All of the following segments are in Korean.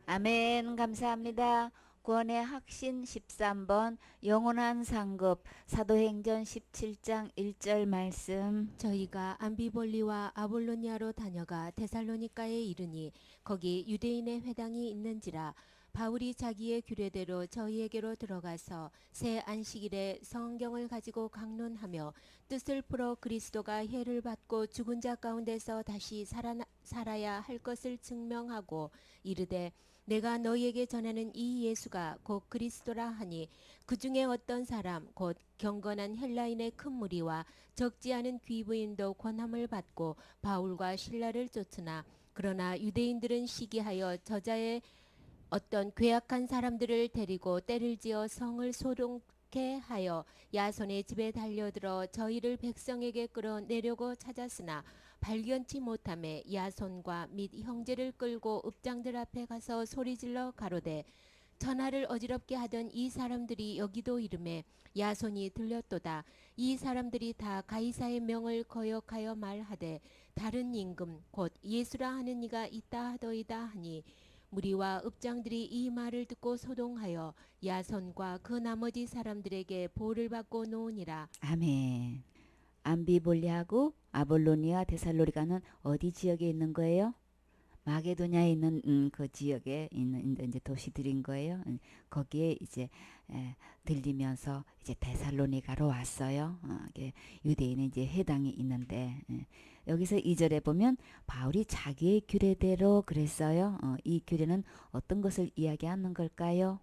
아멘. 감사합니다. 구원의 확신 13번 영원한 상급 사도행전 17장 1절 말씀. 저희가 암비볼리와 아볼로니아로 다녀가 데살로니가에 이르니 거기 유대인의 회당이 있는지라. 바울이 자기의 규례대로 저희에게로 들어가서 새 안식일에 성경을 가지고 강론하며 뜻을 풀어 그리스도가 해를 받고 죽은 자 가운데서 다시 살아야 할 것을 증명하고 이르되 내가 너희에게 전하는 이 예수가 곧 그리스도라 하니 그 중에 어떤 사람 곧 경건한 헬라인의 큰 무리와 적지 않은 귀부인도 권함을 받고 바울과 실라를 쫓으나 그러나 유대인들은 시기하여 저자의 어떤 괴악한 사람들을 데리고 때를 지어 성을 소동케 하여 야손의 집에 달려들어 저희를 백성에게 끌어내려고 찾았으나 발견치 못함에 야손과 및 형제를 끌고 읍장들 앞에 가서 소리질러 가로되 전하를 어지럽게 하던 이 사람들이 여기도 이름에 야손이 들렸도다. 이 사람들이 다 가이사의 명을 거역하여 말하되 다른 임금 곧 예수라 하는 이가 있다 하더이다 하니 무리와 읍장들이 이 말을 듣고 소동하여 야손과 그 나머지 사람들에게 보를 받고 놓으니라. 아멘. 암비볼리하고 아볼로니아 데살로니가는 어디 지역에 있는 거예요? 마게도냐에 있는 그 지역에 있는 이제 도시들인 거예요. 거기에 이제 들리면서 이제 데살로니가로 왔어요. 이게 유대인의 이제 회당이 있는데 여기서 2절에 보면 바울이 자기의 규례대로 그랬어요. 이 규례는 어떤 것을 이야기하는 걸까요?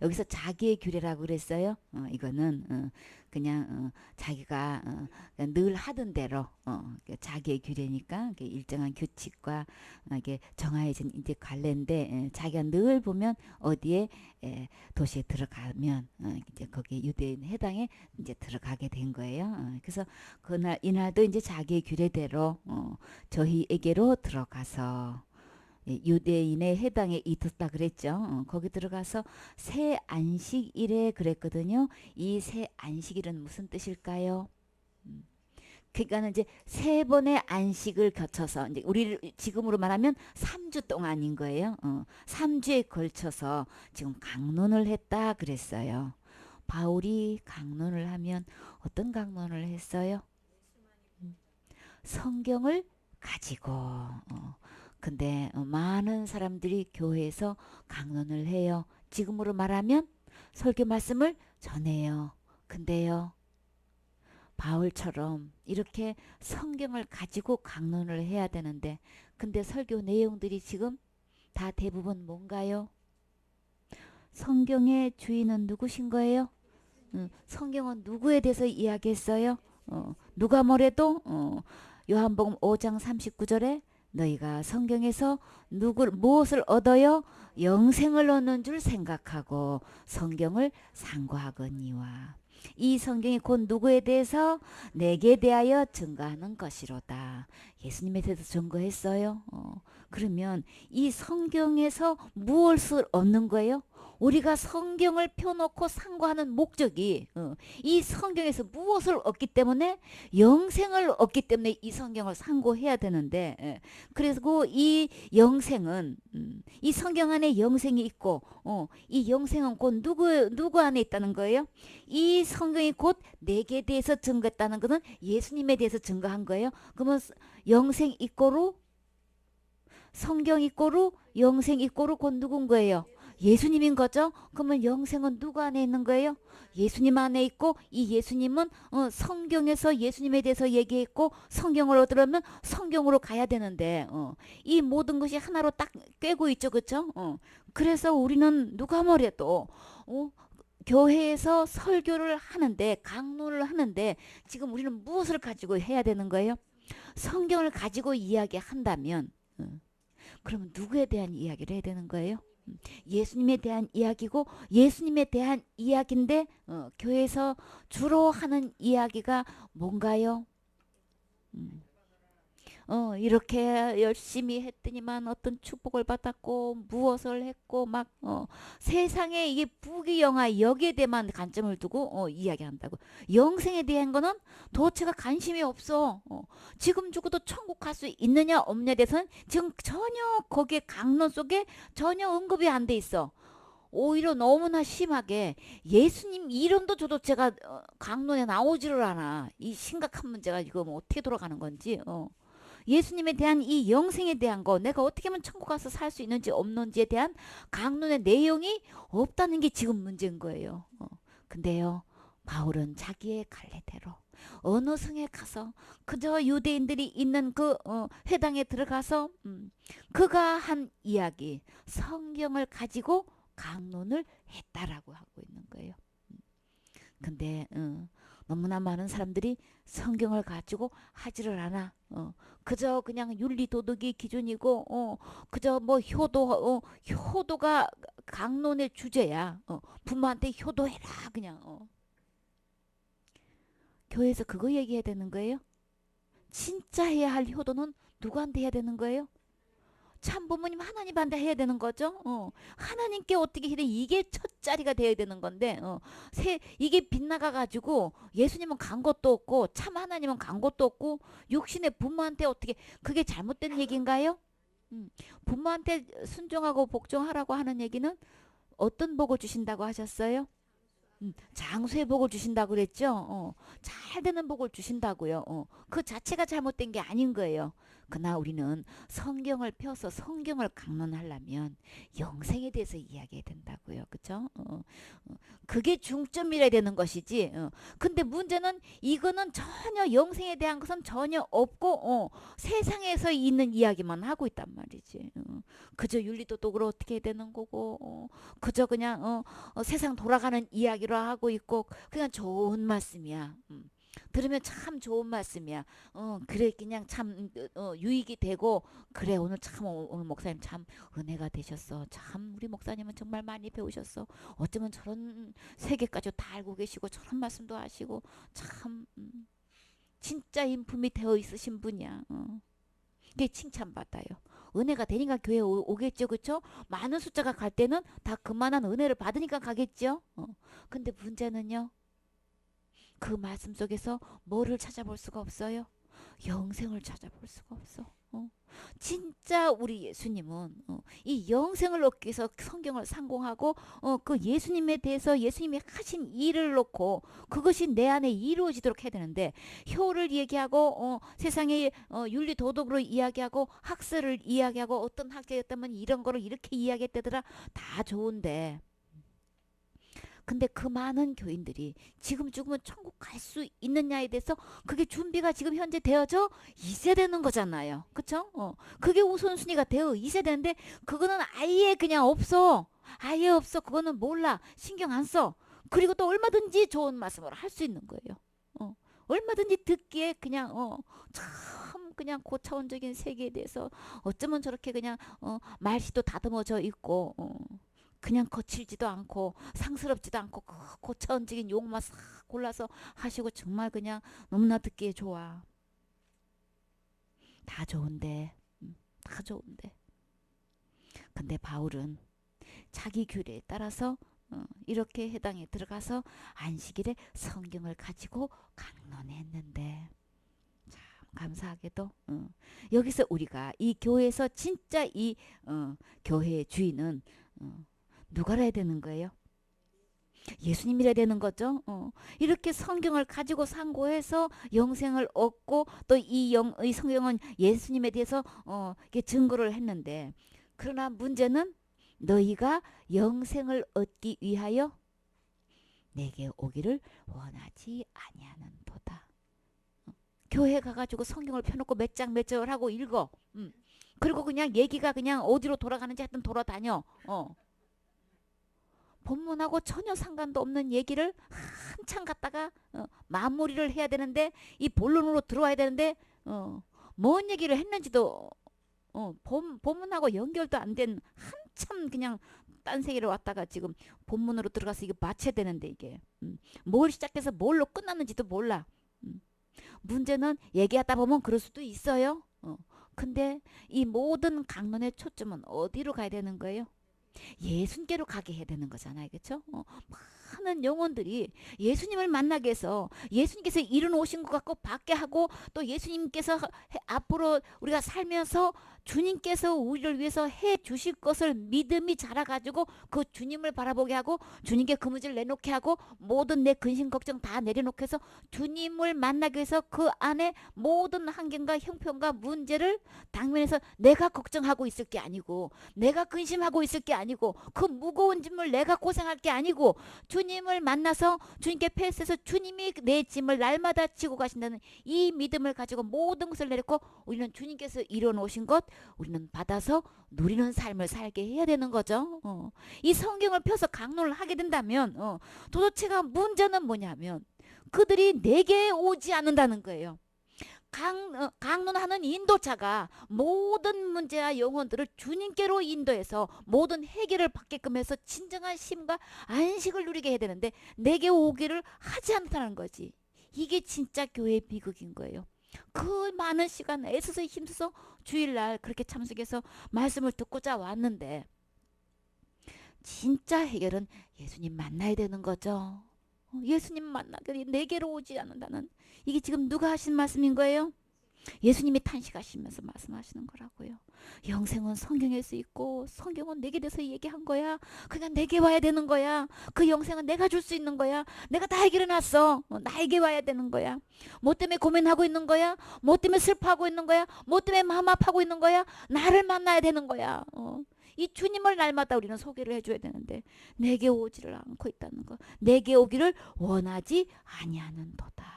여기서 자기의 규례라고 그랬어요. 이거는 그냥 자기가 늘 하던 대로 자기의 규례니까 일정한 규칙과 이게 정해진 이제 관례인데 자기가 늘 보면 어디에 도시에 들어가면 이제 거기 유대인 해당에 이제 들어가게 된 거예요. 그래서 그날 이날도 이제 자기의 규례대로 저희에게로 들어가서 유대인의 해당에 있었다 그랬죠. 거기 들어가서 새 안식일에 그랬거든요. 이 새 안식일은 무슨 뜻일까요? 그러니까는 이제 세 번의 안식을 거쳐서 이제 우리 지금으로 말하면 3주 동안인 거예요. 3주에 걸쳐서 지금 강론을 했다 그랬어요. 바울이 강론을 하면 어떤 강론을 했어요? 성경을 가지고 근데 많은 사람들이 교회에서 강론을 해요. 지금으로 말하면 설교 말씀을 전해요. 근데요, 바울처럼 이렇게 성경을 가지고 강론을 해야 되는데, 근데 설교 내용들이 지금 다 대부분 뭔가요? 성경의 주인은 누구신 거예요? 성경은 누구에 대해서 이야기했어요? 누가 뭐래도 요한복음 5장 39절에 너희가 성경에서 무엇을 얻어요? 영생을 얻는 줄 생각하고 성경을 상고하거니와 이 성경이 곧 누구에 대해서 내게 대하여 증거하는 것이로다. 예수님에 대해서 증거했어요. 그러면 이 성경에서 무엇을 얻는 거예요? 우리가 성경을 펴놓고 상고하는 목적이 이 성경에서 무엇을 얻기 때문에 영생을 얻기 때문에 이 성경을 상고해야 되는데 그리고 이 영생은 이 성경 안에 영생이 있고 이 영생은 곧 누구 안에 있다는 거예요? 이 성경이 곧 내게 대해서 증거했다는 것은 예수님에 대해서 증거한 거예요. 그러면 영생 이꼬로 성경 이꼬로 영생 이꼬로 곧 누군 거예요? 예수님인 거죠. 그러면 영생은 누구 안에 있는 거예요? 예수님 안에 있고 이 예수님은 성경에서 예수님에 대해서 얘기했고 성경을 얻으려면 성경으로 가야 되는데 이 모든 것이 하나로 딱 꿰고 있죠. 그렇죠? 그래서 우리는 누가 뭐래도 교회에서 설교를 하는데 강론을 하는데 지금 우리는 무엇을 가지고 해야 되는 거예요? 성경을 가지고 이야기한다면 그러면 누구에 대한 이야기를 해야 되는 거예요? 예수님에 대한 이야기고 예수님에 대한 이야기인데 교회에서 주로 하는 이야기가 뭔가요? 음, 이렇게 열심히 했더니만 어떤 축복을 받았고 무엇을 했고 막 세상에 이게 부귀영화 여기에 대한 관점을 두고 이야기한다고. 영생에 대한 거는 도대체가 관심이 없어. 지금 죽어도 천국 갈 수 있느냐 없느냐에 대해서는 지금 전혀 거기에 강론 속에 전혀 언급이 안 돼 있어. 오히려 너무나 심하게 예수님 이름도 저도 제가 강론에 나오지를 않아. 이 심각한 문제가 이거 뭐 어떻게 돌아가는 건지. 예수님에 대한 이 영생에 대한 거, 내가 어떻게 하면 천국 가서 살 수 있는지 없는지에 대한 강론의 내용이 없다는 게 지금 문제인 거예요. 근데요, 바울은 자기의 갈래대로 어느 성에 가서 그저 유대인들이 있는 그 회당에 들어가서 그가 한 이야기, 성경을 가지고 강론을 했다라고 하고 있는 거예요. 근데 너무나 많은 사람들이 성경을 가지고 하지를 않아. 그저 그냥 윤리 도덕이 기준이고 그저 뭐 효도가 강론의 주제야. 부모한테 효도해라 그냥. 교회에서 그거 얘기해야 되는 거예요? 진짜 해야 할 효도는 누구한테 해야 되는 거예요? 참 부모님 하나님한테 해야 되는 거죠. 하나님께 어떻게 해야 돼? 이게 첫 자리가 돼야 되는 건데 이게 빗나가 가지고 예수님은 간 것도 없고 참 하나님은 간 것도 없고 육신의 부모한테 어떻게 그게 잘못된 얘기인가요? 부모한테 순종하고 복종하라고 하는 얘기는 어떤 복을 주신다고 하셨어요? 장수의 복을 주신다고 그랬죠. 잘 되는 복을 주신다고요. 그 자체가 잘못된 게 아닌 거예요. 그러나 우리는 성경을 펴서 성경을 강론하려면 영생에 대해서 이야기해야 된다고요. 그렇죠? 그게 중점이라야 되는 것이지. 근데 문제는 이거는 전혀 영생에 대한 것은 전혀 없고 세상에서 있는 이야기만 하고 있단 말이지. 그저 윤리도덕으로 어떻게 해야 되는 거고 그저 그냥 세상 돌아가는 이야기로 하고 있고 그냥 좋은 말씀이야. 들으면 참 좋은 말씀이야. 그래 그냥 참 유익이 되고 그래 오늘 참 오늘 목사님 참 은혜가 되셨어. 참 우리 목사님은 정말 많이 배우셨어. 어쩌면 저런 세계까지 다 알고 계시고 저런 말씀도 하시고 참 진짜 인품이 되어 있으신 분이야. 그게 칭찬받아요. 은혜가 되니까 교회 오겠죠, 그렇죠? 많은 숫자가 갈 때는 다 그만한 은혜를 받으니까 가겠죠. 근데 문제는요. 그 말씀 속에서 뭐를 찾아볼 수가 없어요? 영생을 찾아볼 수가 없어. 진짜 우리 예수님은 이 영생을 얻기 위해서 성경을 상공하고 그 예수님에 대해서 예수님이 하신 일을 놓고 그것이 내 안에 이루어지도록 해야 되는데 효를 얘기하고 세상의 윤리 도덕으로 이야기하고 학설을 이야기하고 어떤 학자였다면 이런 거를 이렇게 이야기했다더라 다 좋은데 근데 그 많은 교인들이 지금 죽으면 천국 갈 수 있느냐에 대해서 그게 준비가 지금 현재 되어져 있어야 되는 거잖아요. 그쵸? 그게 우선순위가 되어 있어야 되는데 그거는 아예 그냥 없어. 아예 없어. 그거는 몰라. 신경 안 써. 그리고 또 얼마든지 좋은 말씀을 할 수 있는 거예요. 얼마든지 듣기에 그냥 참 그냥 고차원적인 세계에 대해서 어쩌면 저렇게 그냥 말씨도 다듬어져 있고 그냥 거칠지도 않고 상스럽지도 않고 그 고차원적인 용어만 싹 골라서 하시고 정말 그냥 너무나 듣기에 좋아. 다 좋은데 다 좋은데 근데 바울은 자기 규례에 따라서 이렇게 해당에 들어가서 안식일에 성경을 가지고 강론했는데 참 감사하게도 여기서 우리가 이 교회에서 진짜 이 교회의 주인은 누가라 해야 되는 거예요? 예수님이라 되는 거죠. 이렇게 성경을 가지고 상고해서 영생을 얻고 또 이 성경은 예수님에 대해서 이게 증거를 했는데 그러나 문제는 너희가 영생을 얻기 위하여 내게 오기를 원하지 아니하는도다. 교회 가가지고 성경을 펴놓고 몇 장 몇 절 하고 읽어. 그리고 그냥 얘기가 그냥 어디로 돌아가는지 하여튼 돌아다녀. 본문하고 전혀 상관도 없는 얘기를 한참 갖다가 마무리를 해야 되는데 이 본론으로 들어와야 되는데 뭔 얘기를 했는지도 본문하고 연결도 안 된 한참 그냥 딴 세계로 왔다가 지금 본문으로 들어가서 이게 맞춰야 되는데 이게 뭘 시작해서 뭘로 끝났는지도 몰라. 문제는 얘기하다 보면 그럴 수도 있어요. 근데 이 모든 강론의 초점은 어디로 가야 되는 거예요? 예수님께로 가게 해야 되는 거잖아요. 그렇죠? 많은 영혼들이 예수님을 만나게 해서 예수님께서 이룬 오신 것 같고 받게 하고 또 예수님께서 앞으로 우리가 살면서 주님께서 우리를 위해서 해 주실 것을 믿음이 자라가지고 그 주님을 바라보게 하고 주님께 그 문제를 내놓게 하고 모든 내 근심 걱정 다 내려놓게 해서 주님을 만나기 위해서 그 안에 모든 환경과 형편과 문제를 당면해서 내가 걱정하고 있을 게 아니고 내가 근심하고 있을 게 아니고 그 무거운 짐을 내가 고생할 게 아니고 주님을 만나서 주님께 패스해서 주님이 내 짐을 날마다 지고 가신다는 이 믿음을 가지고 모든 것을 내놓고 우리는 주님께서 이뤄놓으신 것 우리는 받아서 누리는 삶을 살게 해야 되는 거죠. 이 성경을 펴서 강론을 하게 된다면 도대체가 문제는 뭐냐면 그들이 내게 오지 않는다는 거예요. 강론하는 인도자가 모든 문제와 영혼들을 주님께로 인도해서 모든 해결을 받게끔 해서 진정한 쉼과 안식을 누리게 해야 되는데 내게 오기를 하지 않다는 거지. 이게 진짜 교회의 비극인 거예요. 그 많은 시간 애써서 힘써서 주일날 그렇게 참석해서 말씀을 듣고자 왔는데 진짜 해결은 예수님 만나야 되는 거죠. 예수님 만나기 내게로 오지 않는다는 이게 지금 누가 하신 말씀인 거예요? 예수님이 탄식하시면서 말씀하시는 거라고요. 영생은 성경에서 있고 성경은 내게 대해서 얘기한 거야. 그냥 내게 와야 되는 거야. 그 영생은 내가 줄 수 있는 거야. 내가 다 해결해놨어. 나에게 와야 되는 거야. 뭐 때문에 고민하고 있는 거야? 뭐 때문에 슬퍼하고 있는 거야? 뭐 때문에 마음 아파하고 있는 거야? 나를 만나야 되는 거야. 이 주님을 날마다 우리는 소개를 해줘야 되는데 내게 오지를 않고 있다는 거. 내게 오기를 원하지 아니하는도다.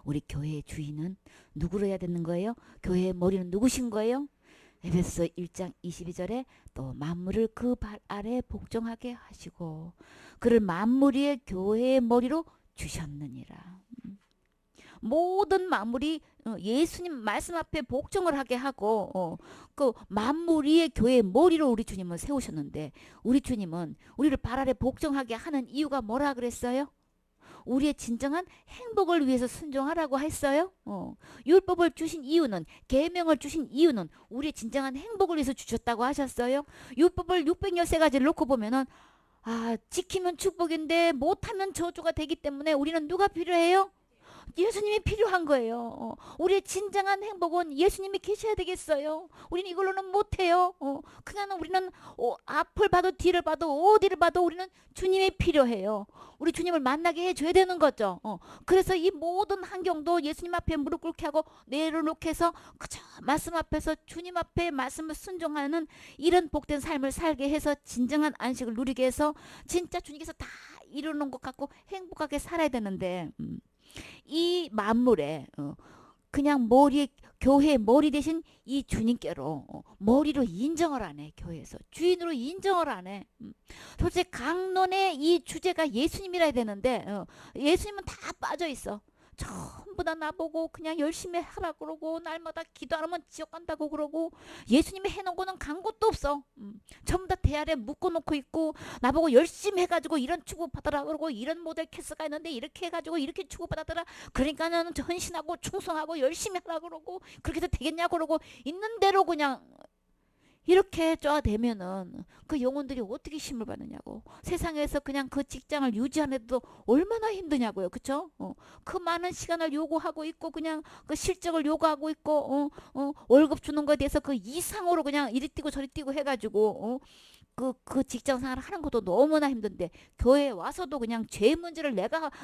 우리 교회의 주인은 누구로 해야 되는 거예요? 교회의 머리는 누구신 거예요? 에베소서 1장 22절에 또 만물을 그 발 아래 복종하게 하시고 그를 만물 위에 교회의 머리로 주셨느니라. 모든 만물이 예수님 말씀 앞에 복종을 하게 하고 그 만물 위에 교회의 머리로 우리 주님을 세우셨는데 우리 주님은 우리를 발 아래 복종하게 하는 이유가 뭐라 그랬어요? 우리의 진정한 행복을 위해서 순종하라고 했어요. 율법을 주신 이유는 계명을 주신 이유는 우리의 진정한 행복을 위해서 주셨다고 하셨어요. 율법을 613가지를 놓고 보면은 지키면 축복인데 못하면 저주가 되기 때문에 우리는 누가 필요해요? 예수님이 필요한 거예요. 우리의 진정한 행복은 예수님이 계셔야 되겠어요. 우리는 이걸로는 못해요. 그냥 우리는 앞을 봐도 뒤를 봐도 어디를 봐도 우리는 주님이 필요해요. 우리 주님을 만나게 해줘야 되는 거죠. 그래서 이 모든 환경도 예수님 앞에 무릎 꿇게 하고 내려놓게 해서 그저 말씀 앞에서 주님 앞에 말씀을 순종하는 이런 복된 삶을 살게 해서 진정한 안식을 누리게 해서 진짜 주님께서 다 이루는 것 같고 행복하게 살아야 되는데 이 만물에 그냥 교회의 머리 대신 이 주님께로 머리로 인정을 안 해. 교회에서 주인으로 인정을 안 해. 도대체 강론의 이 주제가 예수님이라 되는데 예수님은 다 빠져 있어. 전부 다 나보고 그냥 열심히 하라 그러고 날마다 기도 안 하면 지옥 간다고 그러고 예수님이 해놓은 거는 간 것도 없어. 전부 다 대아래 묶어놓고 있고 나보고 열심히 해가지고 이런 축복 받으라 그러고 이런 모델 캐스가 있는데 이렇게 해가지고 이렇게 축복 받았더라. 그러니까 나는 헌신하고 충성하고 열심히 하라 그러고 그렇게 해도 되겠냐 그러고 있는 대로 그냥 이렇게 쫙되면은 그 영혼들이 어떻게 힘을 받느냐고. 세상에서 그냥 그 직장을 유지하는데도 얼마나 힘드냐고요. 그쵸? 그 많은 시간을 요구하고 있고 그냥 그 실적을 요구하고 있고 월급 주는 거에 대해서 그 이상으로 그냥 이리 뛰고 저리 뛰고 해가지고 그 직장 생활을 하는 것도 너무나 힘든데 교회에 와서도 그냥 죄 문제를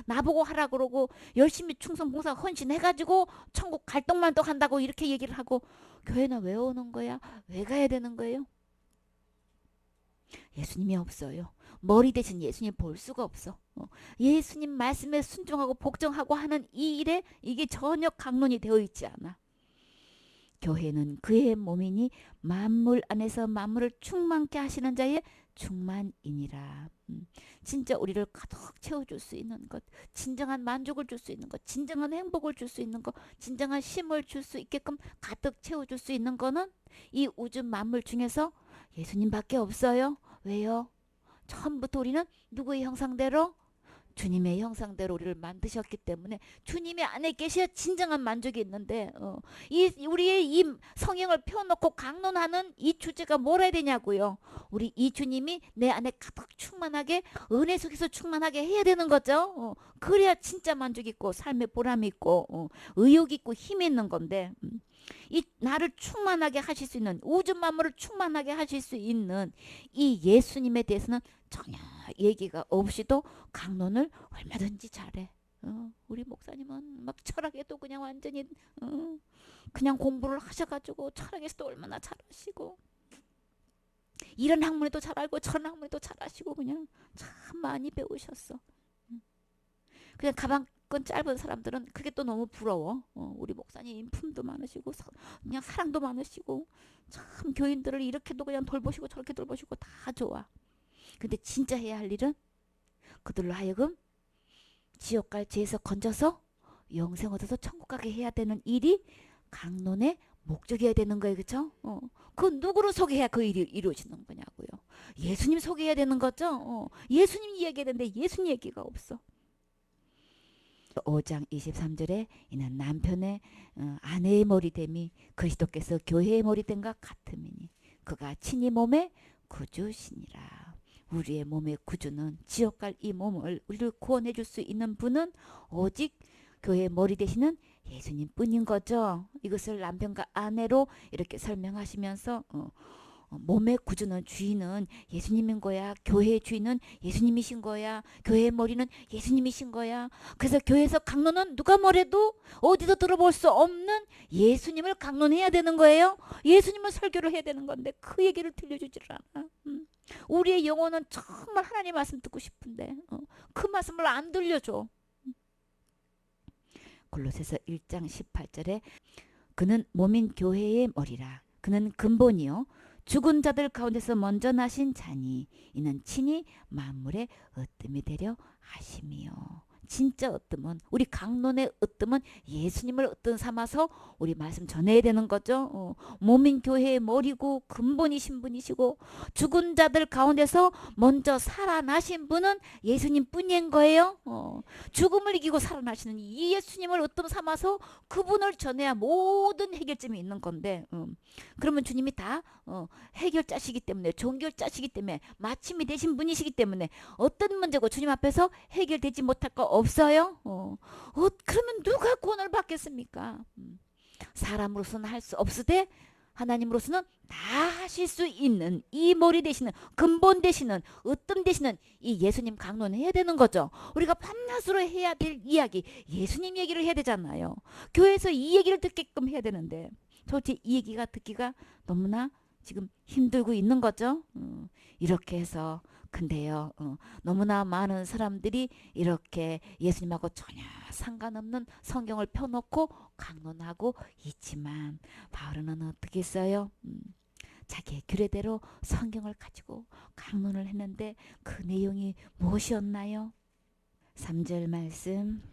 나보고 하라 그러고 열심히 충성 봉사 헌신해가지고 천국 갈등만떡 한다고 이렇게 얘기를 하고 교회는 왜 오는 거야? 왜 가야 되는 거예요? 예수님이 없어요. 머리 대신 예수님 볼 수가 없어. 예수님 말씀에 순종하고 복종하고 하는 이 일에 이게 전혀 강론이 되어 있지 않아. 교회는 그의 몸이니 만물 안에서 만물을 충만케 하시는 자의 충만이니라. 진짜 우리를 가득 채워줄 수 있는 것, 진정한 만족을 줄 수 있는 것, 진정한 행복을 줄 수 있는 것, 진정한 쉼을 줄 수 있게끔 가득 채워줄 수 있는 거는 이 우주 만물 중에서 예수님밖에 없어요. 왜요? 처음부터 우리는 누구의 형상대로? 주님의 형상대로 우리를 만드셨기 때문에 주님의 안에 계셔야 진정한 만족이 있는데 우리의 이 성경을 펴놓고 강론하는 이 주제가 뭐라 해야 되냐고요. 우리 이 주님이 내 안에 가득 충만하게 은혜 속에서 충만하게 해야 되는 거죠. 그래야 진짜 만족 있고 삶의 보람이 있고 의욕 있고 힘이 있는 건데 이 나를 충만하게 하실 수 있는 우주 만물을 충만하게 하실 수 있는 이 예수님에 대해서는 전혀 얘기가 없이도 강론을 얼마든지 잘해. 우리 목사님은 막 철학에도 그냥 완전히 그냥 공부를 하셔가지고 철학에서도 얼마나 잘하시고 이런 학문에도 잘 알고 저런 학문에도 잘하시고 그냥 참 많이 배우셨어. 그냥 가방끈 짧은 사람들은 그게 또 너무 부러워. 우리 목사님 품도 많으시고 그냥 사랑도 많으시고 참 교인들을 이렇게도 그냥 돌보시고 저렇게 돌보시고 다 좋아. 근데 진짜 해야 할 일은 그들로 하여금 지옥 갈 죄에서 건져서 영생 얻어서 천국 가게 해야 되는 일이 강론의 목적이어야 되는 거예요. 그렇죠? 그 누구를 소개해야 그 일이 이루어지는 거냐고요. 예수님 소개해야 되는 거죠. 예수님 이야기해야 되는데 예수님 얘기가 없어. 5장 23절에 이는 남편의 아내의 머리됨이 그리스도께서 교회의 머리됨과 같음이니 그가 친히 몸의 구주시니라. 우리의 몸의 구주는 지옥 갈 이 몸을 우리를 구원해 줄 수 있는 분은 오직 교회의 머리 되시는 예수님 뿐인 거죠. 이것을 남편과 아내로 이렇게 설명하시면서 몸의 구주는 주인은 예수님인 거야. 교회의 주인은 예수님이신 거야. 교회의 머리는 예수님이신 거야. 그래서 교회에서 강론은 누가 뭐래도 어디도 들어볼 수 없는 예수님을 강론해야 되는 거예요. 예수님을 설교를 해야 되는 건데 그 얘기를 들려주질 않아. 우리의 영혼은 정말 하나님 말씀 듣고 싶은데 그 말씀을 안 들려줘. 골로새서 1장 18절에 그는 몸인 교회의 머리라. 그는 근본이요 죽은 자들 가운데서 먼저 나신 자니 이는 친히 만물의 으뜸이 되려 하심이요. 진짜 으뜸은 우리 강론의 으뜸은 예수님을 으뜸 삼아서 우리 말씀 전해야 되는 거죠. 몸인 교회의 머리고 근본이신 분이시고 죽은 자들 가운데서 먼저 살아나신 분은 예수님 뿐인 거예요. 죽음을 이기고 살아나시는 이 예수님을 으뜸 삼아서 그분을 전해야 모든 해결점이 있는 건데 그러면 주님이 다 해결자시기 때문에 종결자시기 때문에 마침이 되신 분이시기 때문에 어떤 문제고 주님 앞에서 해결되지 못할 거 없어요? 그러면 누가 구원을 받겠습니까? 사람으로서는 할 수 없으되 하나님으로서는 다 하실 수 있는 이 머리 되시는 근본 되시는 으뜸 되시는 이 예수님 강론해야 되는 거죠. 우리가 밤낮으로 해야 될 이야기 예수님 얘기를 해야 되잖아요. 교회에서 이 얘기를 듣게끔 해야 되는데 도대체 이 얘기가 듣기가 너무나 지금 힘들고 있는 거죠. 이렇게 해서 근데요 너무나 많은 사람들이 이렇게 예수님하고 전혀 상관없는 성경을 펴놓고 강론하고 있지만 바울은 어떻게 했어요? 자기의 규례대로 성경을 가지고 강론을 했는데 그 내용이 무엇이었나요? 3절 말씀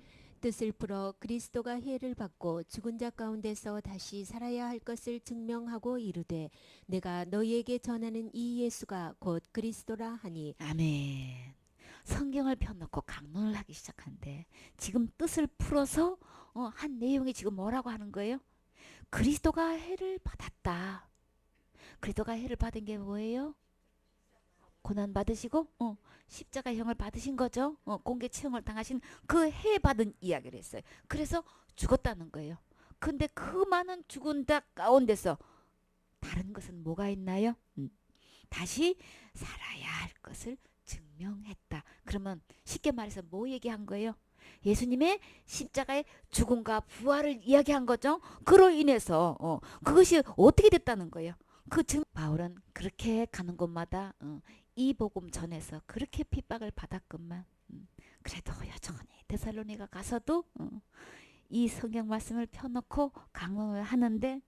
뜻을 풀어 그리스도가 해를 받고 죽은 자 가운데서 다시 살아야 할 것을 증명하고 이르되 내가 너희에게 전하는 이 예수가 곧 그리스도라 하니. 아멘. 성경을 펴놓고 강론을 하기 시작하는데 지금 뜻을 풀어서 한 내용이 지금 뭐라고 하는 거예요? 그리스도가 해를 받았다. 그리스도가 해를 받은 게 뭐예요? 고난 받으시고 십자가형을 받으신 거죠. 공개 처형을 당하신 그 해 받은 이야기를 했어요. 그래서 죽었다는 거예요. 근데 그 많은 죽은 자 가운데서 다른 것은 뭐가 있나요? 다시 살아야 할 것을 증명했다. 그러면 쉽게 말해서 뭐 얘기한 거예요? 예수님의 십자가의 죽음과 부활을 이야기한 거죠. 그로 인해서 그것이 어떻게 됐다는 거예요. 바울은 그렇게 가는 곳마다 이 복음 전해서 그렇게 핍박을 받았건만 그래도 여전히 데살로니가 가서도 이 성경 말씀을 펴놓고 강론을 하는데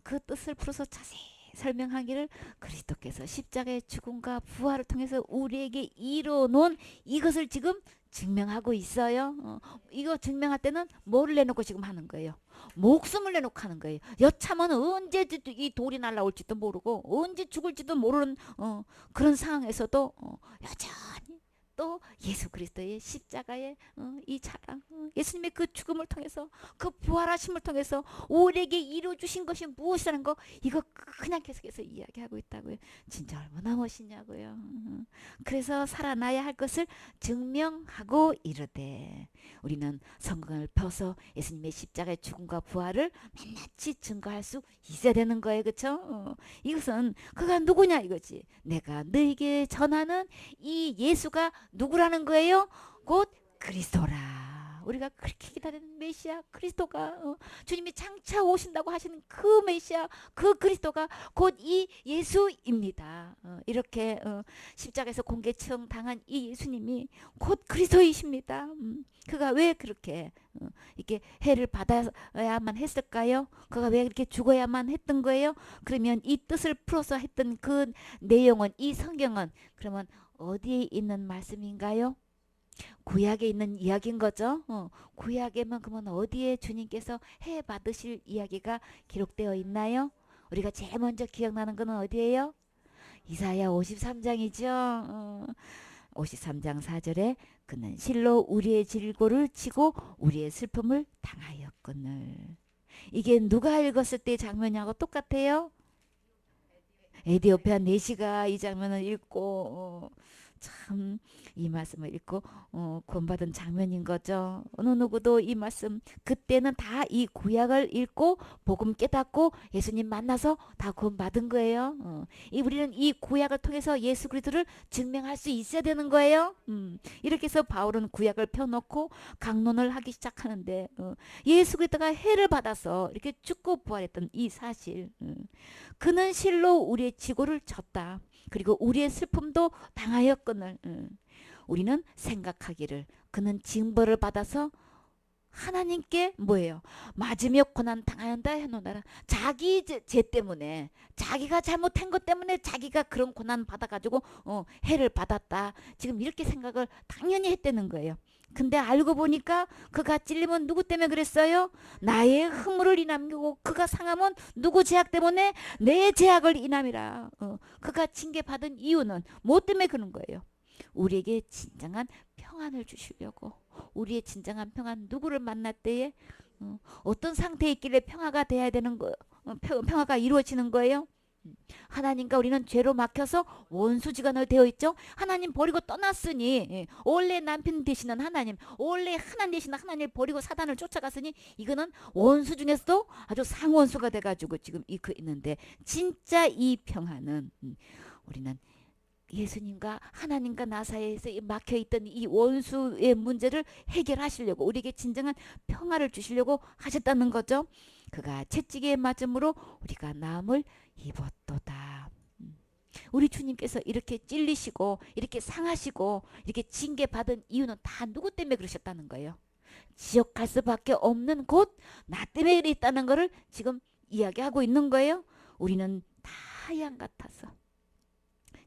그 뜻을 풀어서 자세히 설명하기를 그리스도께서 십자가의 죽음과 부활을 통해서 우리에게 이뤄놓은 이것을 지금 증명하고 있어요. 이거 증명할 때는 뭐를 내놓고 지금 하는 거예요? 목숨을 내놓고 하는 거예요. 여차하면 언제 이 돌이 날라올지도 모르고 언제 죽을지도 모르는 그런 상황에서도 여전히 또 예수 그리스도의 십자가의 이 자랑, 예수님의 그 죽음을 통해서, 그 부활하심을 통해서 우리에게 이루어주신 것이 무엇이라는 거, 이거 그냥 계속해서 이야기하고 있다고요. 진짜 얼마나 멋있냐고요. 그래서 살아나야 할 것을 증명하고 이르되, 우리는 성경을 펴서 예수님의 십자가의 죽음과 부활을 낱낱이 증거할 수 있어야 되는 거예요. 그렇죠? 이것은 그가 누구냐 이거지. 내가 너에게 전하는 이 예수가 누구라는 거예요? 곧 그리스도라. 우리가 그렇게 기다리는 메시아 그리스도가, 주님이 장차 오신다고 하시는 그 메시아, 그 그리스도가 곧 이 예수입니다. 이렇게 십자가에서 공개청 당한 이 예수님이 곧 그리스도이십니다. 그가 왜 그렇게 이렇게 해를 받아야만 했을까요? 그가 왜 그렇게 죽어야만 했던 거예요? 그러면 이 뜻을 풀어서 했던 그 내용은, 이 성경은 그러면 어디에 있는 말씀인가요? 구약에 있는 이야기인 거죠. 구약에만 그러면 어디에 주님께서 해 받으실 이야기가 기록되어 있나요? 우리가 제일 먼저 기억나는 것은 어디예요? 이사야 53장이죠. 53장 4절에 그는 실로 우리의 질고를 치고 우리의 슬픔을 당하였거늘. 이게 누가 읽었을 때 장면하고 똑같아요? 에디오피아 내시가 이 장면을 읽고 참 이 말씀을 읽고 구원받은 장면인 거죠. 어느 누구도 이 말씀, 그때는 다 이 구약을 읽고 복음 깨닫고 예수님 만나서 다 구원받은 거예요. 우리는 이 구약을 통해서 예수 그리스도를 증명할 수 있어야 되는 거예요. 이렇게 해서 바울은 구약을 펴놓고 강론을 하기 시작하는데, 예수 그리스도가 해를 받아서 이렇게 죽고 부활했던 이 사실, 그는 실로 우리의 지고를 졌다. 그리고 우리의 슬픔도 당하였거늘. 우리는 생각하기를 그는 징벌을 받아서 하나님께 뭐예요? 맞으며 고난 당하였다 해놓으라. 자기 죄 때문에, 자기가 잘못한 것 때문에 자기가 그런 고난 받아가지고 해를 받았다. 지금 이렇게 생각을 당연히 했다는 거예요. 근데 알고 보니까 그가 찔림은 누구 때문에 그랬어요? 나의 허물을 인함이고, 그가 상함은 누구 죄악 때문에? 내 죄악을 인함이라. 그가 징계받은 이유는 뭐 때문에 그런 거예요? 우리에게 진정한 평안을 주시려고. 우리의 진정한 평안, 누구를 만날 때에 어떤 상태에 있길래 평화가 돼야 되는 거, 평화가 이루어지는 거예요? 하나님과 우리는 죄로 막혀서 원수지간으로 되어 있죠. 하나님 버리고 떠났으니, 원래 남편 되시는 하나님, 원래 하나님 되시는 하나님을 버리고 사단을 쫓아갔으니, 이거는 원수 중에서도 아주 상원수가 돼가지고 지금 있는데, 진짜 이 평화는 우리는 예수님과 하나님과 나 사이에서 막혀있던 이 원수의 문제를 해결하시려고, 우리에게 진정한 평화를 주시려고 하셨다는 거죠. 그가 채찍에 맞음으로 우리가 나음을 입었도다. 우리 주님께서 이렇게 찔리시고 이렇게 상하시고 이렇게 징계받은 이유는 다 누구 때문에 그러셨다는 거예요? 지옥 갈 수밖에 없는 곳, 나 때문에 그랬다는 거를 지금 이야기하고 있는 거예요. 우리는 다 양 같아서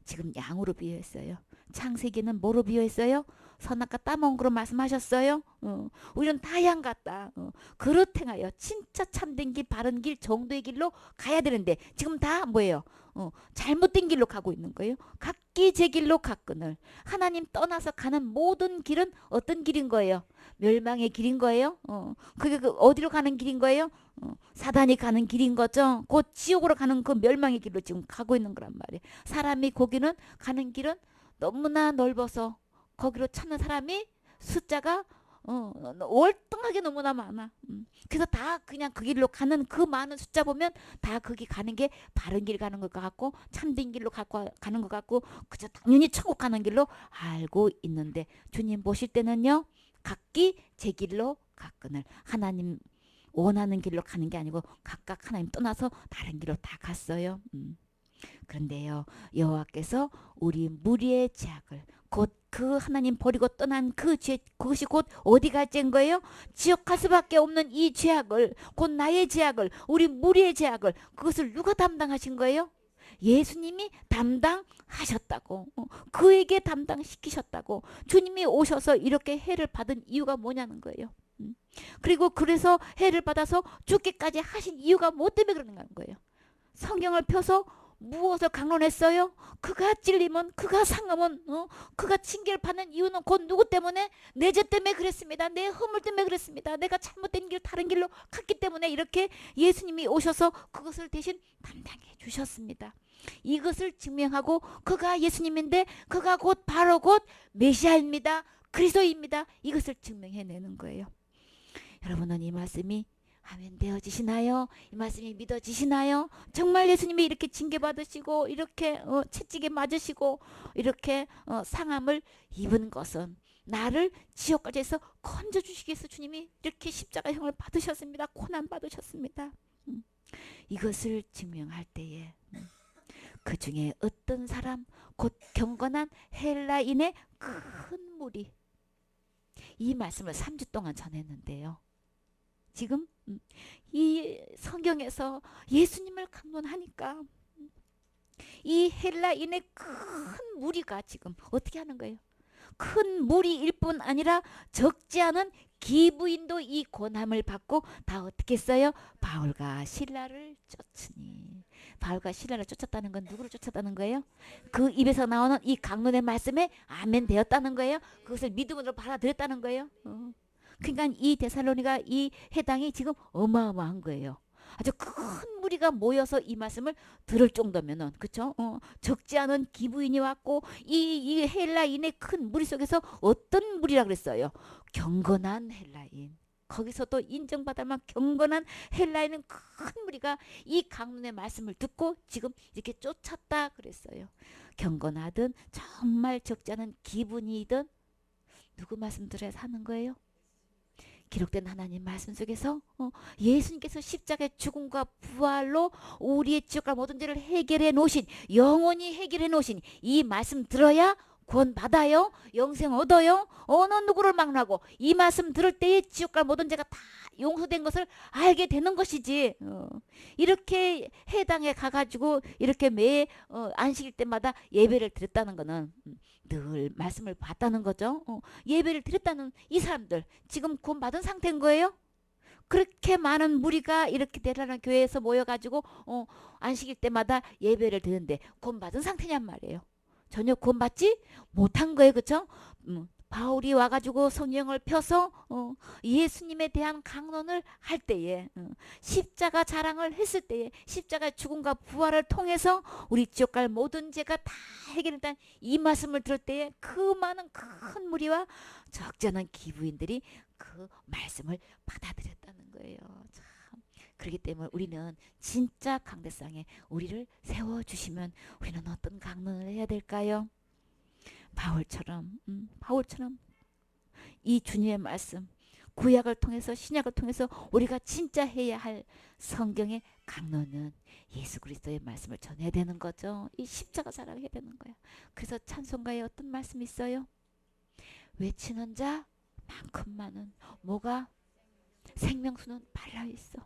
지금 양으로 비유했어요. 창세기는 뭐로 비유했어요? 선악과 따먹은 거로 말씀하셨어요. 우리는 다 양 같다. 그릇 행하여 진짜 참된 길, 바른 길, 정도의 길로 가야 되는데 지금 다 뭐예요? 잘못된 길로 가고 있는 거예요. 각기 제 길로 갔거늘. 하나님 떠나서 가는 모든 길은 어떤 길인 거예요? 멸망의 길인 거예요. 그게 어디로 가는 길인 거예요? 사단이 가는 길인 거죠. 곧 지옥으로 가는 그 멸망의 길로 지금 가고 있는 거란 말이에요. 사람이 거기는 가는 길은 너무나 넓어서 거기로 찾는 사람이 숫자가 월등하게 너무나 많아. 그래서 다 그냥 그 길로 가는 그 많은 숫자 보면 다 거기 가는 게 바른 길 가는 것 같고 참된 길로 가는 것 같고 그저 당연히 천국 가는 길로 알고 있는데, 주님 보실 때는요, 각기 제 길로 갔거늘. 하나님 원하는 길로 가는 게 아니고 각각 하나님 떠나서 다른 길로 다 갔어요. 그런데요, 여호와께서 우리 무리의 죄악을, 곧 그 하나님 버리고 떠난 그 죄, 그것이 곧 어디 갈 죄인 거예요? 지옥 갈 수밖에 없는 이 죄악을, 곧 나의 죄악을, 우리 무리의 죄악을, 그것을 누가 담당하신 거예요? 예수님이 담당하셨다고. 그에게 담당시키셨다고. 주님이 오셔서 이렇게 해를 받은 이유가 뭐냐는 거예요. 그리고 그래서 해를 받아서 죽기까지 하신 이유가 뭐 때문에 그러는 거예요? 성경을 펴서 무엇을 강론했어요? 그가 찔림은, 그가 상함은, 그가 징계를 받는 이유는 곧 누구 때문에? 내 죄 때문에 그랬습니다. 내 허물 때문에 그랬습니다. 내가 잘못된 길 다른 길로 갔기 때문에 이렇게 예수님이 오셔서 그것을 대신 담당해 주셨습니다. 이것을 증명하고 그가 예수님인데 그가 곧 바로 곧 메시아입니다. 그리스도입니다. 이것을 증명해내는 거예요. 여러분은 이 말씀이 아멘 되어지시나요? 이 말씀이 믿어지시나요? 정말 예수님이 이렇게 징계받으시고 이렇게 채찍에 맞으시고 이렇게 상함을 입은 것은 나를 지옥까지에서 건져주시기 위해서 주님이 이렇게 십자가형을 받으셨습니다. 고난 받으셨습니다. 이것을 증명할 때에 그 중에 어떤 사람 곧 경건한 헬라인의 큰 무리 이 말씀을 3주 동안 전했는데요. 지금 이 성경에서 예수님을 강론하니까 이 헬라인의 큰 무리가 지금 어떻게 하는 거예요? 큰 무리일 뿐 아니라 적지 않은 기부인도 이 고난을 받고 다 어떻게 했어요? 바울과 실라를 쫓으니. 바울과 실라를 쫓았다는 건 누구를 쫓았다는 거예요? 그 입에서 나오는 이 강론의 말씀에 아멘 되었다는 거예요. 그것을 믿음으로 받아들였다는 거예요. 그러니까 이 데살로니가 이 해당이 지금 어마어마한 거예요. 아주 큰 무리가 모여서 이 말씀을 들을 정도면은 그쵸? 적지 않은 기부인이 왔고 이 헬라인의 큰 무리 속에서 어떤 무리라 그랬어요? 경건한 헬라인. 거기서 또 인정받을 만한 경건한 헬라인은 큰 무리가 이 강론의 말씀을 듣고 지금 이렇게 쫓았다 그랬어요. 경건하든 정말 적지 않은 기분이든 누구 말씀 들어야 하는 거예요? 기록된 하나님 말씀 속에서 예수님께서 십자가의 죽음과 부활로 우리의 지옥과 모든 죄를 해결해 놓으신 영원히 해결해 놓으신 이 말씀 들어야 구원 받아요. 영생 얻어요. 어느 누구를 막론하고 이 말씀 들을 때에 지옥과 모든 죄가 다 용서된 것을 알게 되는 것이지. 이렇게 해당에 가가지고 이렇게 매 안식일 때마다 예배를 드렸다는 것은 늘 말씀을 봤다는 거죠. 예배를 드렸다는 이 사람들 지금 구원 받은 상태인 거예요. 그렇게 많은 무리가 이렇게 대단한 교회에서 모여가지고 안식일 때마다 예배를 드는데 구원 받은 상태냔 말이에요. 전혀 구원받지 못한 거예요. 그렇죠? 바울이 와가지고 성령을 펴서 예수님에 대한 강론을 할 때에 십자가 자랑을 했을 때에 십자가 죽음과 부활을 통해서 우리 지옥 갈 모든 죄가 다 해결됐다는 이 말씀을 들을 때에 그 많은 큰 무리와 적지 않은 기부인들이 그 말씀을 받아들였다는 거예요. 참. 그렇기 때문에 우리는 진짜 강대상에 우리를 세워주시면 우리는 어떤 강론을 해야 될까요? 바울처럼 이 주님의 말씀 구약을 통해서 신약을 통해서 우리가 진짜 해야 할 성경의 강론은 예수 그리스도의 말씀을 전해야 되는 거죠. 이 십자가 자랑해야 되는 거예요. 그래서 찬송가에 어떤 말씀이 있어요? 외치는 자 많건 많은 뭐가 생명수는 발라 있어.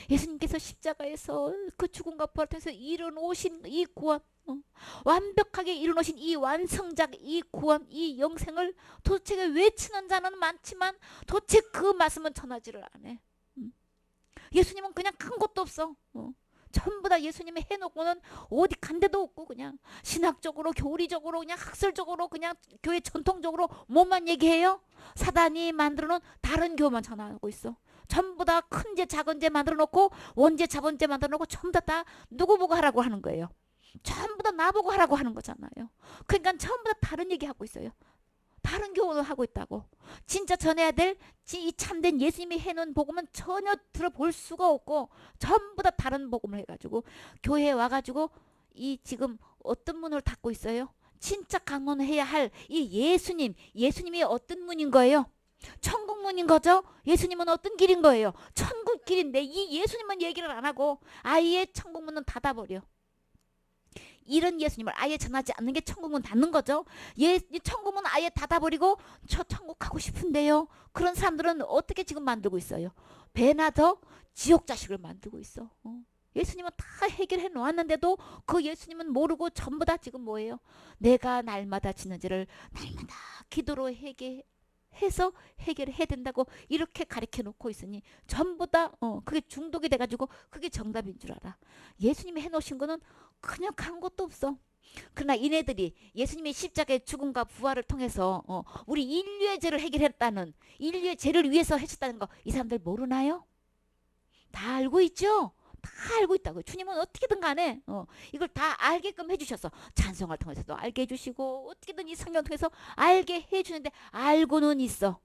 예수님께서 십자가에서 그 죽음과 부활을 통해서 이뤄놓으신 이 구원 완벽하게 이루어놓으신 이 완성작 이 구원 이 영생을 도대체 외치는 자는 많지만 도대체 그 말씀은 전하지를 않아. 예수님은 그냥 큰 것도 없어. 전부 다 예수님이 해놓고는 어디 간 데도 없고 그냥 신학적으로 교리적으로 그냥 학설적으로 그냥 교회 전통적으로 뭐만 얘기해요? 사단이 만들어놓은 다른 교만 전하고 있어. 전부 다 큰 죄 작은 죄 만들어놓고 원죄 자본죄 만들어놓고 전부 다 누구 보고 하라고 하는 거예요. 전부 다 나보고 하라고 하는 거잖아요. 그러니까 전부 다 다른 얘기하고 있어요. 다른 교훈을 하고 있다고. 진짜 전해야 될 이 참된 예수님이 해놓은 복음은 전혀 들어볼 수가 없고 전부 다 다른 복음을 해가지고 교회에 와가지고 이 지금 어떤 문을 닫고 있어요? 진짜 강론해야 할 이 예수님이 어떤 문인 거예요? 천국 문인 거죠. 예수님은 어떤 길인 거예요? 천국 길인데 이 예수님은 얘기를 안 하고 아예 천국 문은 닫아버려. 이런 예수님을 아예 전하지 않는 게 천국문 닫는 거죠. 천국문 아예 닫아버리고 저 천국 가고 싶은데요. 그런 사람들은 어떻게 지금 만들고 있어요? 배나 더 지옥 자식을 만들고 있어. 예수님은 다 해결해 놓았는데도 그 예수님은 모르고 전부 다 지금 뭐예요? 내가 날마다 지는 죄를 날마다 기도로 해서 해결해야 된다고 이렇게 가르쳐 놓고 있으니 전부 다 그게 중독이 돼가지고 그게 정답인 줄 알아. 예수님이 해놓으신 거는 그냥 간 것도 없어. 그러나 이네들이 예수님의 십자가의 죽음과 부활을 통해서 우리 인류의 죄를 해결했다는, 인류의 죄를 위해서 하셨다는 거 이 사람들 모르나요? 다 알고 있죠? 다 알고 있다고요. 주님은 어떻게든 간에 이걸 다 알게끔 해주셔서 찬송을 통해서도 알게 해주시고 어떻게든 이 성경을 통해서 알게 해주는데 알고는 있어.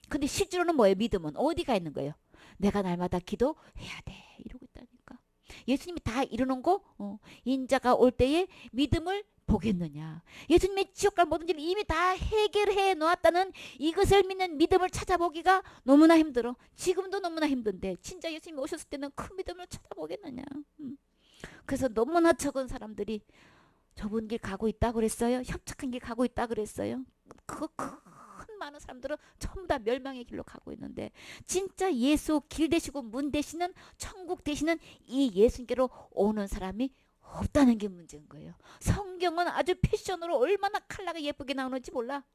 근데 실제로는 뭐예요? 믿음은 어디가 있는 거예요? 내가 날마다 기도해야 돼 이러고 있다니까. 예수님이 다 이루는 거 인자가 올 때에 믿음을 보겠느냐. 예수님의 지옥 갈 모든 일을 이미 다 해결해 놓았다는 이것을 믿는 믿음을 찾아보기가 너무나 힘들어. 지금도 너무나 힘든데 진짜 예수님이 오셨을 때는 그 믿음을 찾아보겠느냐. 그래서 너무나 적은 사람들이 좁은 길 가고 있다 그랬어요. 협착한 길 가고 있다 그랬어요. 그 큰 많은 사람들은 전부 다 멸망의 길로 가고 있는데 진짜 예수 길 되시고 문 되시는 천국 되시는 이 예수님께로 오는 사람이 없다는 게 문제인 거예요. 성경은 아주 패션으로 얼마나 컬러가 예쁘게 나오는지 몰라.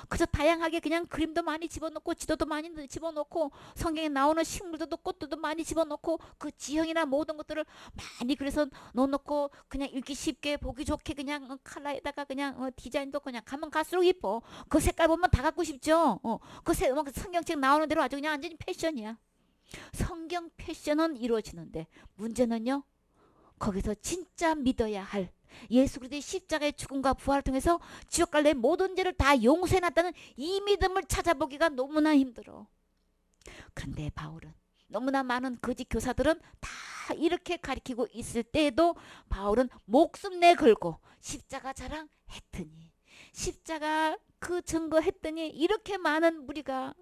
그래서 다양하게 그냥 그림도 많이 집어넣고 지도도 많이 집어넣고 성경에 나오는 식물들도 꽃들도 많이 집어넣고 그 지형이나 모든 것들을 많이 그래서 넣어놓고 그냥 읽기 쉽게 보기 좋게 그냥 컬러에다가 그냥 디자인도 그냥 가면 갈수록 예뻐. 그 색깔 보면 다 갖고 싶죠. 성경책 나오는 대로 아주 그냥 완전히 패션이야. 성경 패션은 이루어지는데 문제는요. 거기서 진짜 믿어야 할 예수 그리스도의 십자가의 죽음과 부활을 통해서 지옥 갈 내 모든 죄를 다 용서해놨다는 이 믿음을 찾아보기가 너무나 힘들어. 그런데 바울은 너무나 많은 거짓 교사들은 다 이렇게 가리키고 있을 때에도 바울은 목숨 내 걸고 십자가 자랑했더니 십자가 그 증거했더니 이렇게 많은 무리가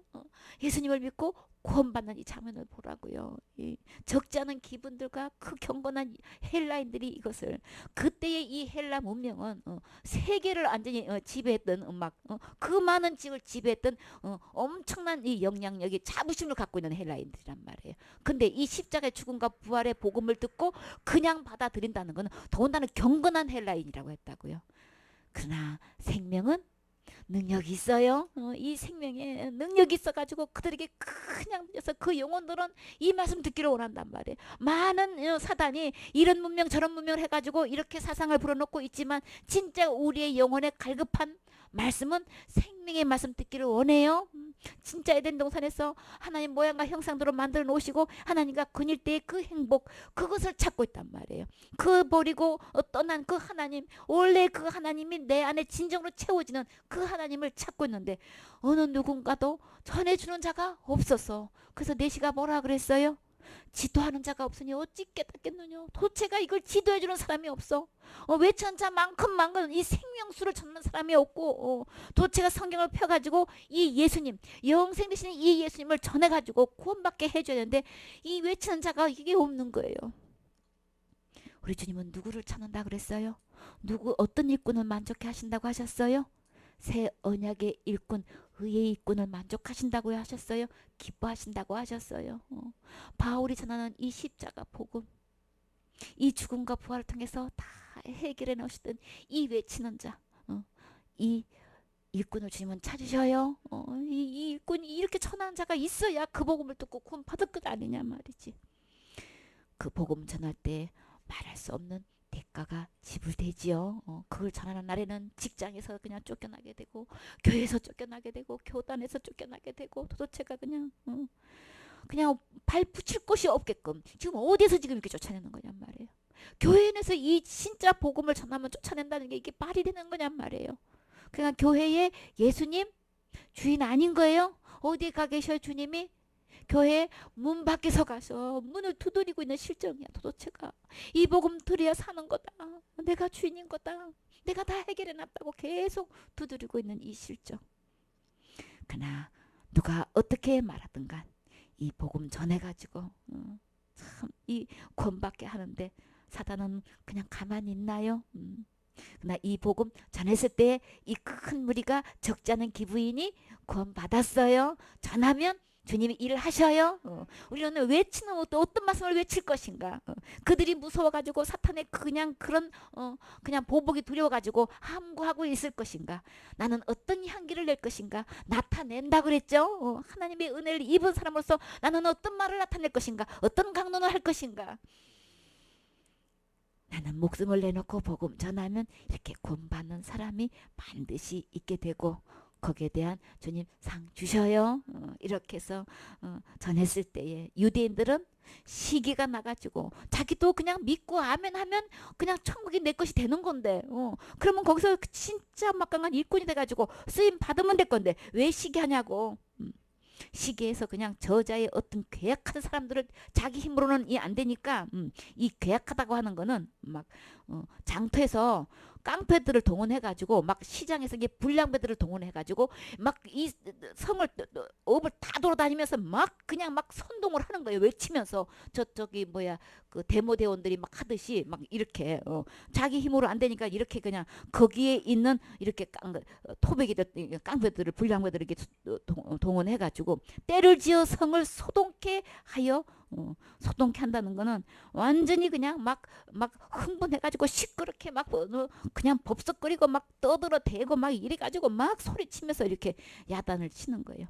예수님을 믿고 구원받는 이 장면을 보라고요. 이 적지 않은 기분들과 그 경건한 헬라인들이 이것을 그때의 이 헬라 문명은 세계를 완전히 지배했던 그 많은 지역을 지배했던 엄청난 이 영향력이 자부심을 갖고 있는 헬라인들이란 말이에요. 근데 이 십자가의 죽음과 부활의 복음을 듣고 그냥 받아들인다는 것은 더군다나 경건한 헬라인이라고 했다고요. 그러나 생명은 능력이 있어요. 이 생명에 능력이 있어가지고 그들에게 그냥 그래서 그 영혼들은 이 말씀 듣기를 원한단 말이에요. 많은 사단이 이런 문명 저런 문명을 해가지고 이렇게 사상을 불어넣고 있지만 진짜 우리의 영혼에 갈급한 말씀은 생명의 말씀 듣기를 원해요. 진짜 에덴 동산에서 하나님 모양과 형상대로 만들어 놓으시고 하나님과 거닐 때의 그 행복 그것을 찾고 있단 말이에요. 그 버리고 떠난 그 하나님 원래 그 하나님이 내 안에 진정으로 채워지는 그 하나님을 찾고 있는데 어느 누군가도 전해주는 자가 없어서 그래서 내시가 뭐라 그랬어요? 지도하는 자가 없으니 어찌 깨닫겠느냐. 도체가 이걸 지도해주는 사람이 없어. 외치는 자만큼 이 생명수를 찾는 사람이 없고 도체가 성경을 펴가지고 이 예수님 영생 되시는 이 예수님을 전해가지고 구원받게 해줘야 되는데 이 외치는 자가 이게 없는 거예요. 우리 주님은 누구를 찾는다 그랬어요? 어떤 일꾼을 만족해 하신다고 하셨어요? 새 언약의 일꾼 의의 일꾼을 만족하신다고 하셨어요. 기뻐하신다고 하셨어요. 바울이 전하는 이 십자가 복음 이 죽음과 부활을 통해서 다 해결해 놓으시던 이 외치는 자 이 일꾼을 주님은 찾으셔요. 이 일꾼이 이렇게 천한 자가 있어야 그 복음을 듣고 구원 받을 것 아니냐 말이지. 그 복음 전할 때 말할 수 없는 대가가 지불되지요. 그걸 전하는 날에는 직장에서 그냥 쫓겨나게 되고 교회에서 쫓겨나게 되고 교단에서 쫓겨나게 되고 도대체가 그냥 발 붙일 곳이 없게끔 지금 어디서 지금 이렇게 쫓아내는 거냔 말이에요. 교회 안에서 이 진짜 복음을 전하면 쫓아낸다는 게 이게 말이 되는 거냔 말이에요. 그러니까 교회에 예수님 주인 아닌 거예요. 어디에 가 계셔 주님이? 교회 문 밖에서 가서 문을 두드리고 있는 실정이야. 도대체가 이 복음 들어야 사는 거다. 내가 주인인 거다. 내가 다 해결해 놨다고 계속 두드리고 있는 이 실정. 그러나 누가 어떻게 말하든 간 이 복음 전해가지고 참 이 구원받게 하는데 사단은 그냥 가만히 있나요? 그러나 이 복음 전했을 때 이 큰 무리가 적지 않은 기부인이 구원받았어요. 전하면 주님이 일을 하셔요. 우리는 외치는 어떤 말씀을 외칠 것인가? 그들이 무서워가지고 사탄의 그냥 그런 그냥 보복이 두려워가지고 함구하고 있을 것인가? 나는 어떤 향기를 낼 것인가? 나타낸다 그랬죠. 하나님의 은혜를 입은 사람으로서 나는 어떤 말을 나타낼 것인가? 어떤 강론을 할 것인가? 나는 목숨을 내놓고 복음 전하면 이렇게 구원받는 사람이 반드시 있게 되고 거기에 대한 주님 상 주셔요. 이렇게 해서 전했을 때에 유대인들은 시기가 나가지고 자기도 그냥 믿고 아멘 하면 그냥 천국이 내 것이 되는 건데 그러면 거기서 진짜 막강한 일꾼이 돼가지고 쓰임 받으면 될 건데 왜 시기하냐고. 시기에서 그냥 저자의 어떤 괴악한 사람들을 자기 힘으로는 이 안 되니까 이 괴악하다고 하는 거는 막 장터에서 깡패들을 동원해가지고 막 시장에서 이게 불량배들을 동원해가지고 막 이 성을 업을 다 돌아다니면서 막 그냥 막 선동을 하는 거예요. 외치면서 저기 뭐야 그 데모대원들이 막 하듯이 막 이렇게 자기 힘으로 안 되니까 이렇게 그냥 거기에 있는 이렇게 토백이들 깡패들을 불량배들을 이렇게 동원해가지고 때를 지어 성을 소동케 하여 소동케 한다는 거는 완전히 그냥 막 흥분해가지고 시끄럽게 막 그냥 법석거리고 막 떠들어대고 막 이래가지고 막 소리치면서 이렇게 야단을 치는 거예요.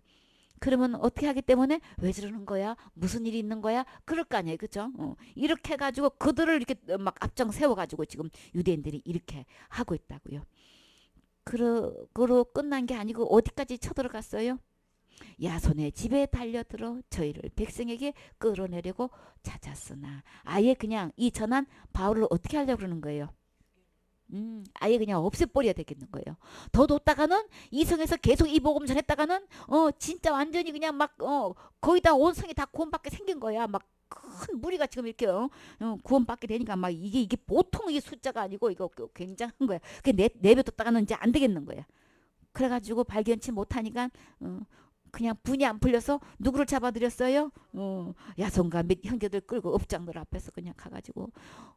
그러면 어떻게 하기 때문에 왜 저러는 거야? 무슨 일이 있는 거야? 그럴 거 아니에요. 그죠? 이렇게 해가지고 그들을 이렇게 막 앞장 세워가지고 지금 유대인들이 이렇게 하고 있다고요. 그로 끝난 게 아니고 어디까지 쳐들어갔어요? 야손의 집에 달려들어 저희를 백성에게 끌어내려고 찾았으나 아예 그냥 이 전한 바울을 어떻게 하려고 그러는 거예요? 아예 그냥 없애버려야 되겠는 거예요. 더 뒀다가는 이성에서 계속 이 복음 전했다가는 진짜 완전히 그냥 막 거의 다 온 성이 다 구원받게 생긴 거야. 막 큰 무리가 지금 이렇게 구원받게 되니까 막 이게 보통 이 숫자가 아니고 이거 굉장한 거야. 그 내버뒀다가는 이제 안 되겠는 거야. 그래가지고 발견치 못하니까 그냥 분이 안 풀려서 누구를 잡아들였어요? 야손과 몇 형제들 끌고 업장들 앞에서 그냥 가가지고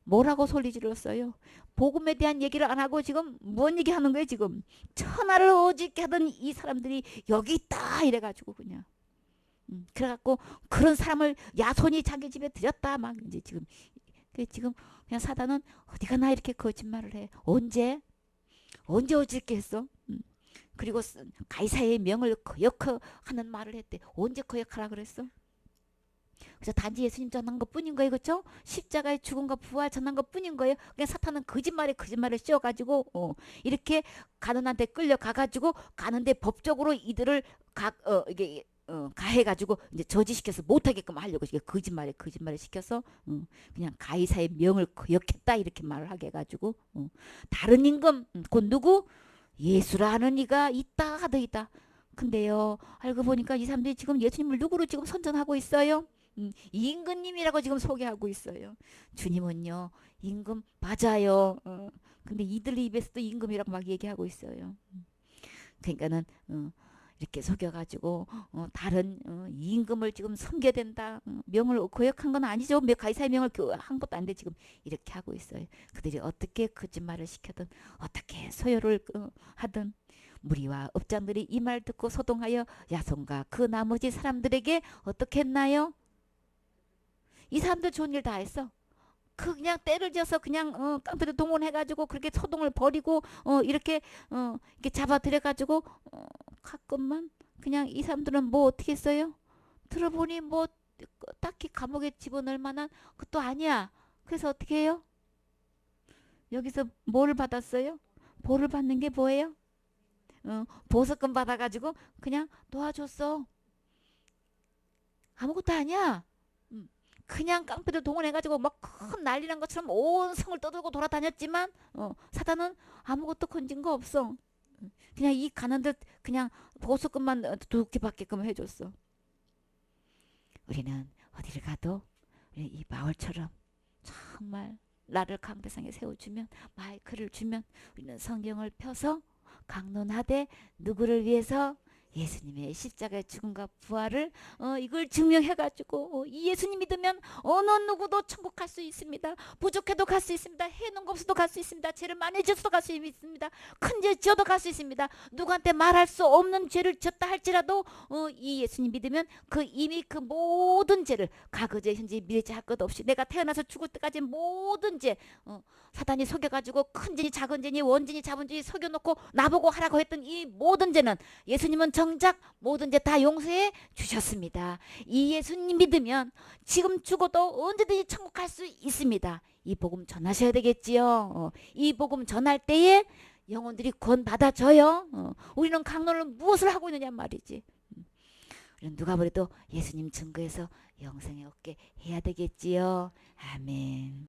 뭐라고 소리 질렀어요? 복음에 대한 얘기를 안 하고 지금 뭔 얘기 하는 거예요 지금? 천하를 오직게 하던 이 사람들이 여기 있다 이래가지고 그냥 그래갖고 그런 사람을 야손이 자기 집에 들였다 막 이제 지금 그냥 사단은 어디 가나 이렇게 거짓말을 해. 언제 오직게 했어? 그리고 가이사의 명을 거역하는 말을 했대. 언제 거역하라 그랬어? 그래서 단지 예수님 전한 것 뿐인 거예요. 그렇죠? 십자가의 죽음과 부활 전한 것 뿐인 거예요. 그냥 사탄은 거짓말을 씌워가지고 이렇게 가는한테 끌려가가지고 가는데 법적으로 이들을 이게 가해가지고 이제 저지시켜서 못하게끔 하려고 이게 거짓말을 시켜서 그냥 가이사의 명을 거역했다 이렇게 말을 하게 해가지고 다른 임금 곧 누구? 예수라는 이가 있다 하더이다. 근데요 알고 보니까 이 사람들이 지금 예수님을 누구로 지금 선전하고 있어요? 임금님이라고 지금 소개하고 있어요. 주님은요 임금 맞아요. 근데 이들 입에서도 임금이라고 막 얘기하고 있어요. 그러니까는 이렇게 속여가지고 다른 임금을 지금 섬겨야 된다. 명을 거역한 건 아니죠. 가이사의 명을 한 것도 아닌데 지금 이렇게 하고 있어요. 그들이 어떻게 거짓말을 시켜든 어떻게 소요를 하든 무리와 업장들이 이 말 듣고 소동하여 야손과 그 나머지 사람들에게 어떻게 했나요? 이 사람들 좋은 일 다 했어. 그냥 때를 지어서 그냥 깡패들 동원해가지고 그렇게 소동을 벌이고 이렇게 잡아들여가지고 가끔만 그냥 이 사람들은 뭐 어떻게 했어요? 들어보니 뭐 딱히 감옥에 집어넣을 만한 것도 아니야. 그래서 어떻게 해요? 여기서 뭐를 받았어요? 벌을 받는 게 뭐예요? 보석금 받아가지고 그냥 놓아줬어. 아무것도 아니야. 그냥 깡패들 동원해가지고 막 큰 난리 난 것처럼 온 성을 떠들고 돌아다녔지만 사단은 아무것도 건진 거 없어. 그냥 이 가난들 그냥 보석금만 두개 받게끔 해줬어. 우리는 어디를 가도 이 바울처럼 정말 나를 강대상에 세워주면 마이크를 주면 우리는 성경을 펴서 강론하되 누구를 위해서? 예수님의 십자가의 죽음과 부활을 이걸 증명해가지고 이 예수님 믿으면 어느 누구도 천국 갈 수 있습니다. 부족해도 갈 수 있습니다. 해놓은 거 없어도 갈 수 있습니다. 죄를 많이 지어도 갈 수 있습니다. 큰 죄 지어도 갈 수 있습니다. 누구한테 말할 수 없는 죄를 지었다 할지라도 이 예수님 믿으면 이미 그 모든 죄를 과거죄 현재 미래죄 할 것 없이 내가 태어나서 죽을 때까지 모든 죄 사단이 속여가지고 큰 죄니 작은 죄니 원죄니 자본죄니 속여놓고 나보고 하라고 했던 이 모든 죄는 예수님은 정작 모든 죄 다 용서해 주셨습니다. 이 예수님 믿으면 지금 죽어도 언제든지 천국 갈 수 있습니다. 이 복음 전하셔야 되겠지요. 이 복음 전할 때에 영혼들이 구원 받아져요. 우리는 강론을 무엇을 하고 있느냐 말이지. 우리는 누가 뭐래도 예수님 증거해서 영생에 얻게 해야 되겠지요. 아멘.